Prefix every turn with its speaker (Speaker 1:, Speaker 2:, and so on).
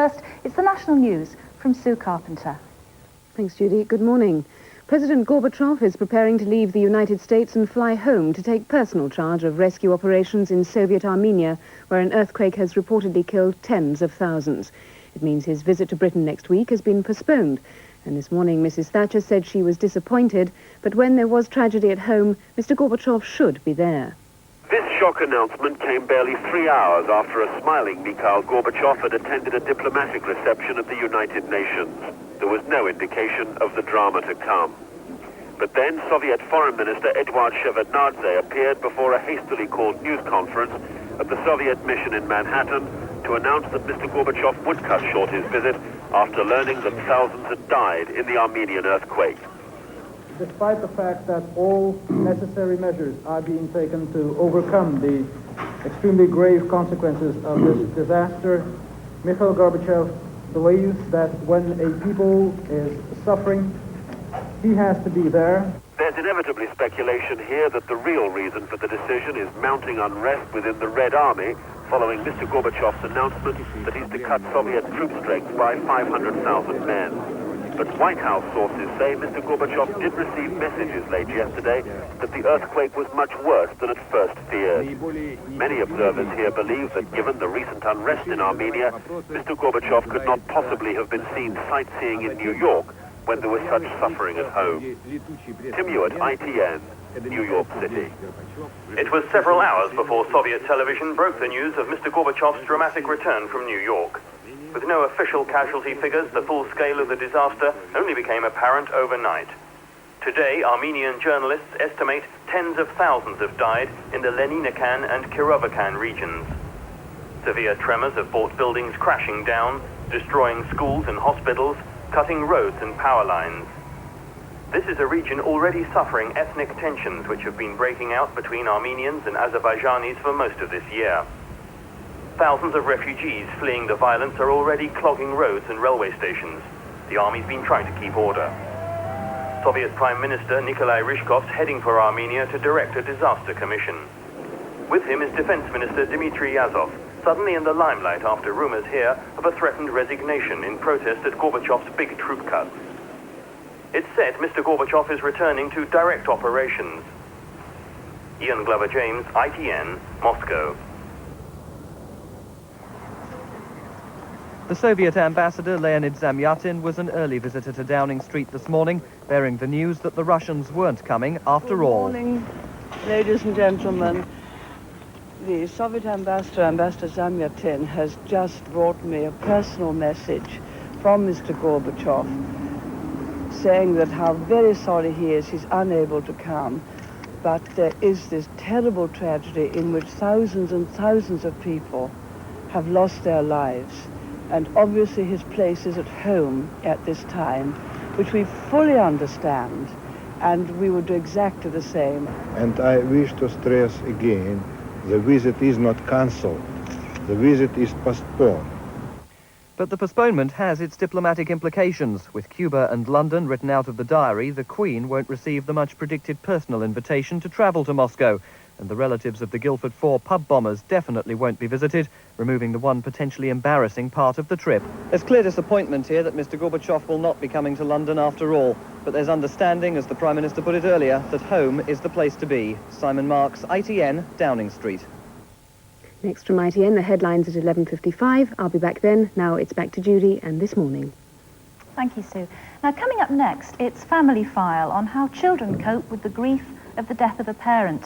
Speaker 1: first, it's the national news from Sue Carpenter.
Speaker 2: Thanks, Judy. Good morning. President Gorbachev is preparing to leave the United States and fly home to take personal charge of rescue operations in Soviet Armenia, where an earthquake has reportedly killed tens of thousands. It means his visit to Britain next week has been postponed. And this morning, Mrs. Thatcher said she was disappointed, but when there was tragedy at home, Mr. Gorbachev should be there.
Speaker 3: This shock announcement came barely 3 hours after a smiling Mikhail Gorbachev had attended a diplomatic reception at the United Nations. There was no indication of the drama to come. But then Soviet Foreign Minister Eduard Shevardnadze appeared before a hastily called news conference at the Soviet mission in Manhattan to announce that Mr. Gorbachev would cut short his visit after learning that thousands had died in the Armenian earthquake.
Speaker 4: Despite the fact that all necessary measures are being taken to overcome the extremely grave consequences of this disaster, Mikhail Gorbachev believes that when a people is suffering, he has to be there.
Speaker 3: There's inevitably speculation here that the real reason for the decision is mounting unrest within the Red Army following Mr. Gorbachev's announcement that he's to cut Soviet troop strength by 500,000 men. But White House sources say Mr. Gorbachev did receive messages late yesterday that the earthquake was much worse than at first feared. Many observers here believe that given the recent unrest in Armenia, Mr. Gorbachev could not possibly have been seen sightseeing in New York when there was such suffering at home. Tim Hewitt, ITN, New York City.
Speaker 5: It was several hours before Soviet television broke the news of Mr. Gorbachev's dramatic return from New York. With no official casualty figures, the full scale of the disaster only became apparent overnight. Today, Armenian journalists estimate tens of thousands have died in the Leninakan and Kirovakan regions. Severe tremors have brought buildings crashing down, destroying schools and hospitals, cutting roads and power lines. This is a region already suffering ethnic tensions which have been breaking out between Armenians and Azerbaijanis for most of this year. Thousands of refugees fleeing the violence are already clogging roads and railway stations. The army's been trying to keep order. Soviet Prime Minister Nikolai Ryzhkov's heading for Armenia to direct a disaster commission. With him is Defense Minister Dmitry Yazov, suddenly in the limelight after rumors here of a threatened resignation in protest at Gorbachev's big troop cuts. It's said Mr. Gorbachev is returning to direct operations. Ian Glover-James, ITN, Moscow.
Speaker 6: The Soviet ambassador Leonid Zamyatin was an early visitor to Downing Street this morning, bearing the news that the Russians weren't coming after all.
Speaker 7: Good morning, ladies and gentlemen. The Soviet ambassador, Ambassador Zamyatin, has just brought me a personal message from Mr. Gorbachev, saying that how very sorry he is he's unable to come, but there is this terrible tragedy in which thousands and thousands of people have lost their lives. And obviously his place is at home at this time, which we fully understand, and we would do exactly the same.
Speaker 8: And I wish to stress again, the visit is not cancelled. The visit is postponed.
Speaker 6: But the postponement has its diplomatic implications. With Cuba and London written out of the diary, the Queen won't receive the much-predicted personal invitation to travel to Moscow. And the relatives of the Guildford 4 pub bombers definitely won't be visited, removing the one potentially embarrassing part of the trip. There's clear disappointment here that Mr. Gorbachev will not be coming to London after all. But there's understanding, as the Prime Minister put it earlier, that home is the place to be. Simon Marks, ITN, Downing Street.
Speaker 2: Next from ITN, the headlines at 11:55. I'll be back then. Now it's back to Judy and This Morning.
Speaker 1: Thank you, Sue. Now, coming up next, it's Family File on how children cope with the grief of the death of a parent.